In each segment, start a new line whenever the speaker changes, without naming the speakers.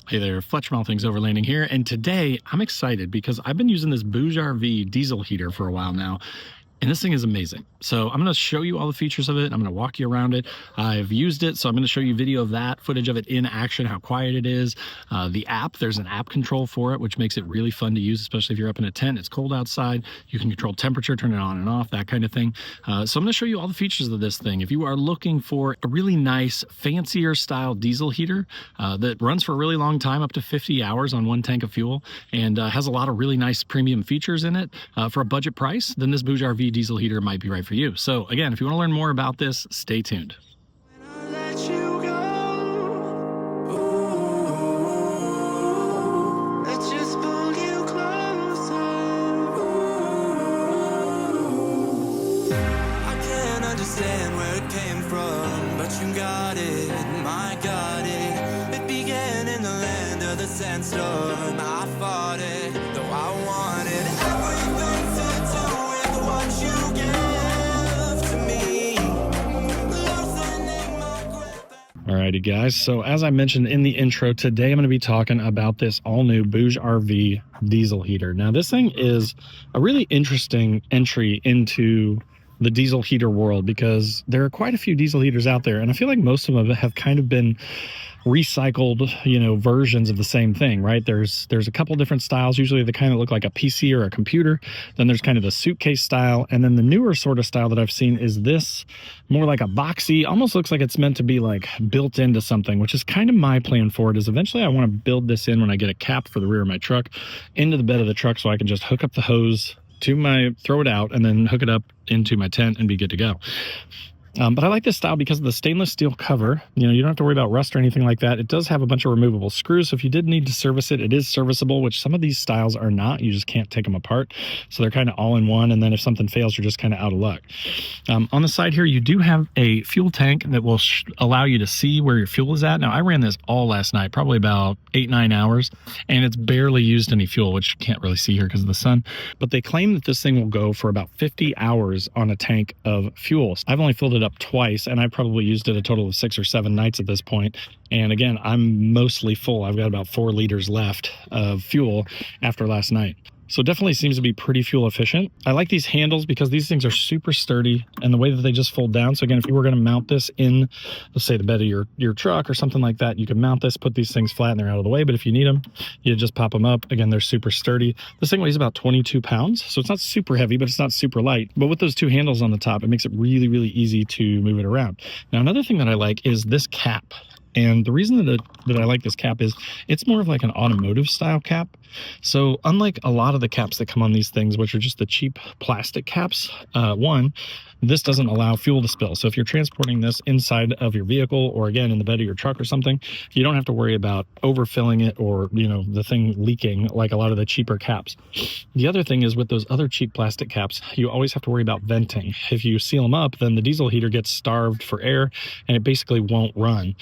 Hey there, Fletcher from All Things Overlanding here, and today I'm excited because I've been using this BougeRV diesel heater for a while now, and this thing is amazing. So I'm going to show you all the features of it. I'm going to walk you around it. I've used it, so I'm going to show you video of that, footage of it in action, how quiet it is. The app, there's an app control for it, which makes it really fun to use, especially if you're up in a tent, it's cold outside. You can control temperature, turn it on and off, that kind of thing. So I'm going to show you all the features of this thing. If you are looking for a really nice, fancier style diesel heater that runs for a really long time, up to 50 hours on one tank of fuel, and has a lot of really nice premium features in it for a budget price, then this BougeRV diesel heater might be right for you. So again, if you want to learn more about this, stay tuned.
Understand where it came from, but you got it, I got it. It began in the land of the sandstorm. I fought it, though I wanted everything to do with what you give to me.
Alrighty guys, so as I mentioned in the intro, today I'm going to be talking about this all new BougeRV diesel heater. Now this thing is a really interesting entry into the diesel heater world because there are quite a few diesel heaters out there, and I feel like most of them have kind of been recycled, versions of the same thing, right? There's a couple different styles, usually they kind of look like a PC or a computer. Then there's kind of the suitcase style, and then the newer sort of style that I've seen is this, more like a boxy, almost looks like it's meant to be like built into something, which is kind of my plan for it. Is eventually I want to build this in when I get a cap for the rear of my truck into the bed of the truck, so I can just hook up the hose to throw it out and then hook it up into my tent and be good to go. But I like this style because of the stainless steel cover. You don't have to worry about rust or anything like that. It does have a bunch of removable screws, so if you did need to service it, it is serviceable, which some of these styles are not. You just can't take them apart. So they're kind of all in one, and then if something fails, you're just kind of out of luck. On the side here, you do have a fuel tank that will allow you to see where your fuel is at. Now, I ran this all last night, probably about 8-9 hours, and it's barely used any fuel, which you can't really see here because of the sun. But they claim that this thing will go for about 50 hours on a tank of fuel. I've only filled it up twice, and I've probably used it a total of 6 or 7 nights at this point. And again, I'm mostly full. I've got about 4 liters left of fuel after last night. So definitely seems to be pretty fuel efficient. I like these handles because these things are super sturdy, and the way that they just fold down. So again, if you were going to mount this in, let's say, the bed of your truck or something like that, you can mount this, put these things flat, and they're out of the way. But if you need them, you just pop them up. Again, they're super sturdy. This thing weighs about 22 pounds, so it's not super heavy, but it's not super light. But with those 2 handles on the top, it makes it really, really easy to move it around. Now, another thing that I like is this cap. And the reason that I like this cap is it's more of like an automotive style cap. So unlike a lot of the caps that come on these things, which are just the cheap plastic caps, this doesn't allow fuel to spill. So if you're transporting this inside of your vehicle, or again in the bed of your truck or something, you don't have to worry about overfilling it or the thing leaking like a lot of the cheaper caps. The other thing is, with those other cheap plastic caps, you always have to worry about venting. If you seal them up, then the diesel heater gets starved for air and it basically won't run.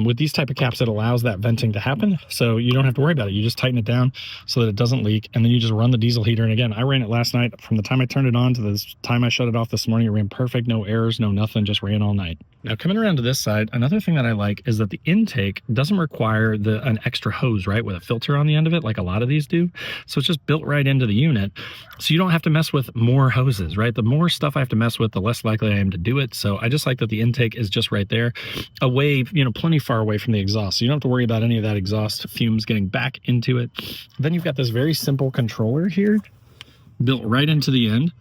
With these type of caps, it allows that venting to happen, so you don't have to worry about it. You just tighten it down so that it doesn't leak, and then you just run the diesel heater. And again, I ran it last night. From the time I turned it on to the time I shut it off this morning, it ran perfect, no errors, no nothing, just ran all night. Now, coming around to this side, another thing that I like is that the intake doesn't require an extra hose, right, with a filter on the end of it like a lot of these do. So it's just built right into the unit, so you don't have to mess with more hoses, right? The more stuff I have to mess with, the less likely I am to do it. So I just like that the intake is just right there, away, plenty far away from the exhaust, so you don't have to worry about any of that exhaust fumes getting back into it. Then you've got this very simple controller here built right into the end,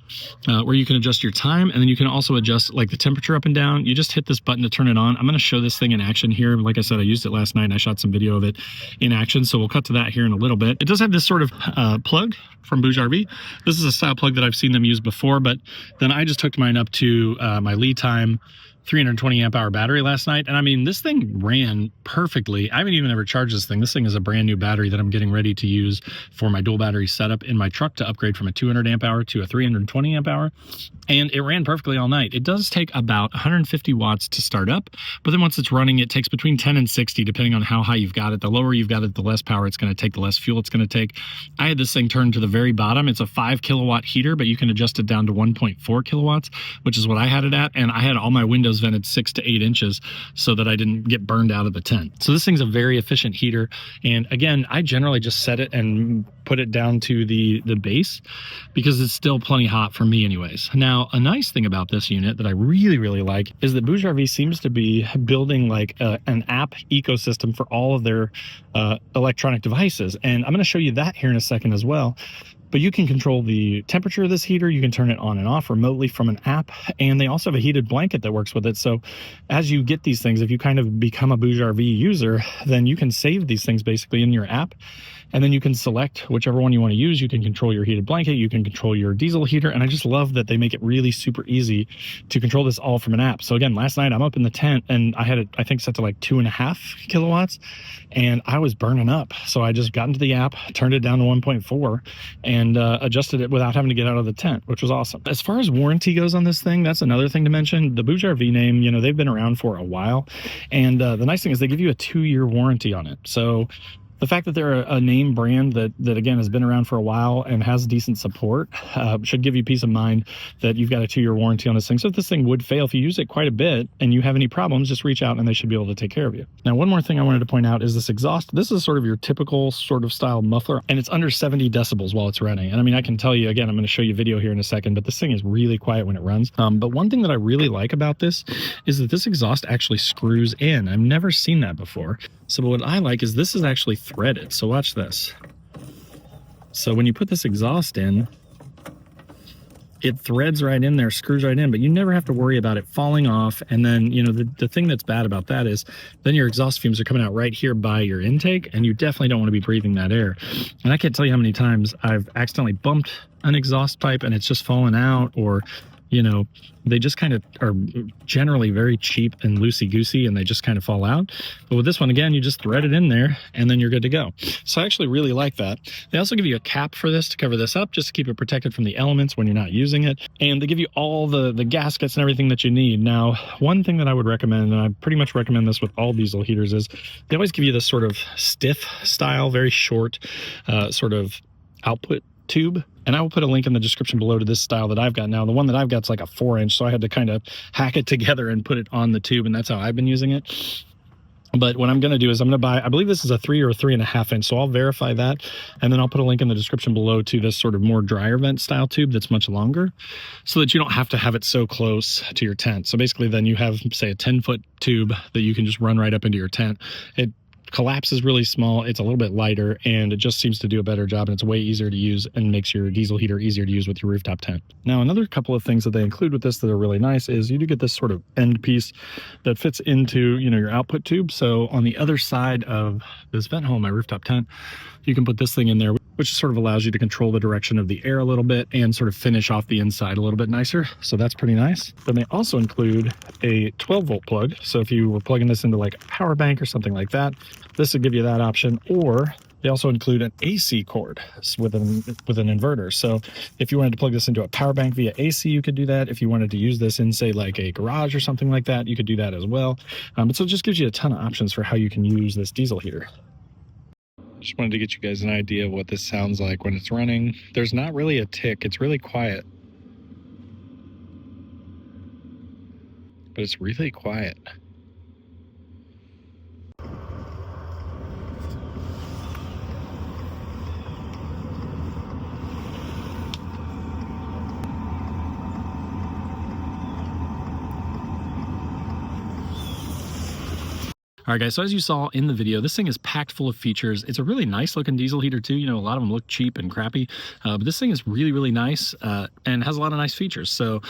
where you can adjust your time, and then you can also adjust like the temperature up and down. You just hit this button to turn it on. I'm going to show this thing in action here. Like I said, I used it last night and I shot some video of it in action, so we'll cut to that here in a little bit. It does have this sort of plug from BougeRV. This is a style plug that I've seen them use before, but then I just hooked mine up to my lead time 320 amp hour battery last night, and I mean, this thing ran perfectly. I haven't even ever charged this thing. This thing is a brand new battery that I'm getting ready to use for my dual battery setup in my truck to upgrade from a 200 amp hour to a 320 amp hour, and it ran perfectly all night. It does take about 150 watts to start up, but then once it's running, it takes between 10 and 60 depending on how high you've got it. The lower you've got it, the less power it's going to take, the less fuel it's going to take. I had this thing turned to the very bottom. It's a 5 kilowatt heater, but you can adjust it down to 1.4 kilowatts, which is what I had it at, and I had all my windows windows vented 6 to 8 inches so that I didn't get burned out of the tent. So this thing's a very efficient heater. And again, I generally just set it and put it down to the base because it's still plenty hot for me anyways. Now, a nice thing about this unit that I really like is that BougeRV seems to be building like an app ecosystem for all of their electronic devices. And I'm going to show you that here in a second as well. But you can control the temperature of this heater. You can turn it on and off remotely from an app. And they also have a heated blanket that works with it. So as you get these things, if you kind of become a BougeRV user, then you can save these things basically in your app. And then you can select whichever one you want to use. You can control your heated blanket. You can control your diesel heater. And I just love that they make it really super easy to control this all from an app. So again, last night I'm up in the tent and I had it, I think, set to like 2.5 kilowatts and I was burning up. So I just got into the app, turned it down to 1.4 and adjusted it without having to get out of the tent, which was awesome. As far as warranty goes on this thing, that's another thing to mention. The BougeRV name, you know, they've been around for a while. And the nice thing is they give you a 2-year warranty on it. So the fact that they're a name brand that again has been around for a while and has decent support should give you peace of mind that you've got a 2-year warranty on this thing. So if this thing would fail, if you use it quite a bit and you have any problems, just reach out and they should be able to take care of you. Now, one more thing I wanted to point out is this exhaust. This is sort of your typical sort of style muffler, and it's under 70 decibels while it's running. And I mean, I can tell you, again, I'm going to show you a video here in a second, but this thing is really quiet when it runs. But one thing that I really like about this is that this exhaust actually screws in. I've never seen that before. So what I like is this is actually threaded. So watch this. So when you put this exhaust in, it threads right in there, screws right in, but you never have to worry about it falling off. And then, you know, the thing that's bad about that is then your exhaust fumes are coming out right here by your intake, and you definitely don't want to be breathing that air. And I can't tell you how many times I've accidentally bumped an exhaust pipe and it's just fallen out, or you know, they just kind of are generally very cheap and loosey-goosey and they just kind of fall out. But with this one, again, you just thread it in there and then you're good to go. So I actually really like that. They also give you a cap for this to cover this up, just to keep it protected from the elements when you're not using it. And they give you all the gaskets and everything that you need. Now, one thing that I would recommend, and I pretty much recommend this with all diesel heaters, is they always give you this sort of stiff style, very short sort of output tube. And I will put a link in the description below to this style that I've got now. The one that I've got is like a 4-inch, so I had to kind of hack it together and put it on the tube, and that's how I've been using it. But what I'm going to do is I'm going to buy, I believe this is a 3 or 3.5 inch, so I'll verify that, and then I'll put a link in the description below to this sort of more dryer vent style tube that's much longer, so that you don't have to have it so close to your tent. So basically then you have, say, a 10-foot tube that you can just run right up into your tent. It collapses really small, it's a little bit lighter, and it just seems to do a better job, and it's way easier to use and makes your diesel heater easier to use with your rooftop tent. Now, another couple of things that they include with this that are really nice is you do get this sort of end piece that fits into, you know, your output tube. So on the other side of this vent hole in my rooftop tent, you can put this thing in there, which sort of allows you to control the direction of the air a little bit and sort of finish off the inside a little bit nicer. So that's pretty nice. Then they also include a 12-volt plug. So if you were plugging this into like a power bank or something like that, this would give you that option. Or they also include an AC cord with an inverter. So if you wanted to plug this into a power bank via AC, you could do that. If you wanted to use this in, say, like a garage or something like that, you could do that as well. But so it just gives you a ton of options for how you can use this diesel heater. Just wanted to get you guys an idea of what this sounds like when it's running. There's not really a tick. It's really quiet. But it's really quiet. All right, guys, so as you saw in the video, this thing is packed full of features. It's a really nice looking diesel heater too. You know, a lot of them look cheap and crappy, but this thing is really, really nice and has a lot of nice features. So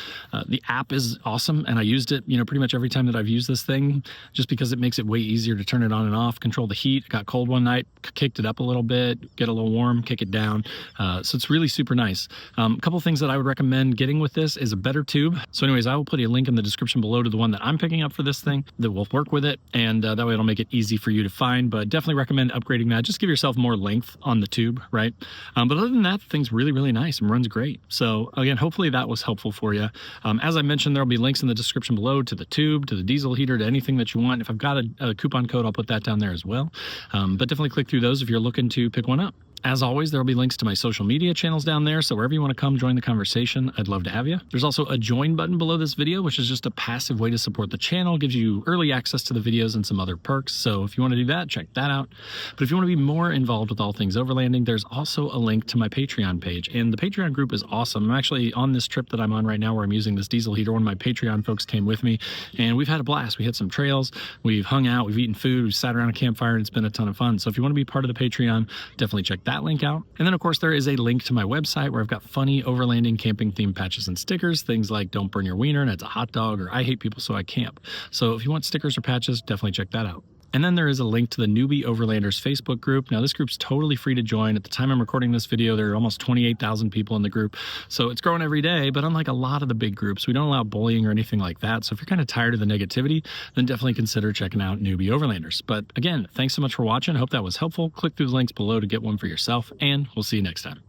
the app is awesome, and I used it, you know, pretty much every time that I've used this thing, just because it makes it way easier to turn it on and off, control the heat. It got cold one night, kicked it up a little bit, get a little warm, kick it down. So it's really super nice. A couple things that I would recommend getting with this is a better tube. So anyways, I will put a link in the description below to the one that I'm picking up for this thing that will work with it, and that way it'll make it easy for you to find. But definitely recommend upgrading that. Just give yourself more length on the tube, right? But other than that, the thing's really, really nice and runs great. So again, hopefully that was helpful for you. As I mentioned, there'll be links in the description below to the tube, to the diesel heater, to anything that you want. If I've got a coupon code, I'll put that down there as well. But definitely click through those if you're looking to pick one up. As always, there will be links to my social media channels down there, so wherever you want to come join the conversation, I'd love to have you. There's also a join button below this video, which is just a passive way to support the channel, gives you early access to the videos and some other perks, so if you want to do that, check that out. But if you want to be more involved with all things overlanding, there's also a link to my Patreon page, and the Patreon group is awesome. I'm actually on this trip that I'm on right now where I'm using this diesel heater. One of my Patreon folks came with me, and we've had a blast. We hit some trails, we've hung out, we've eaten food, we've sat around a campfire, and it's been a ton of fun. So if you want to be part of the Patreon, definitely check that link out. And then of course there is a link to my website where I've got funny overlanding camping themed patches and stickers, things like don't burn your wiener and it's a hot dog, or I hate people so I camp. So if you want stickers or patches, definitely check that out. And then there is a link to the Newbie Overlanders Facebook group. Now this group's totally free to join. At the time I'm recording this video, there are almost 28,000 people in the group. So it's growing every day, but unlike a lot of the big groups, we don't allow bullying or anything like that. So if you're kind of tired of the negativity, then definitely consider checking out Newbie Overlanders. But again, thanks so much for watching. I hope that was helpful. Click through the links below to get one for yourself, and we'll see you next time.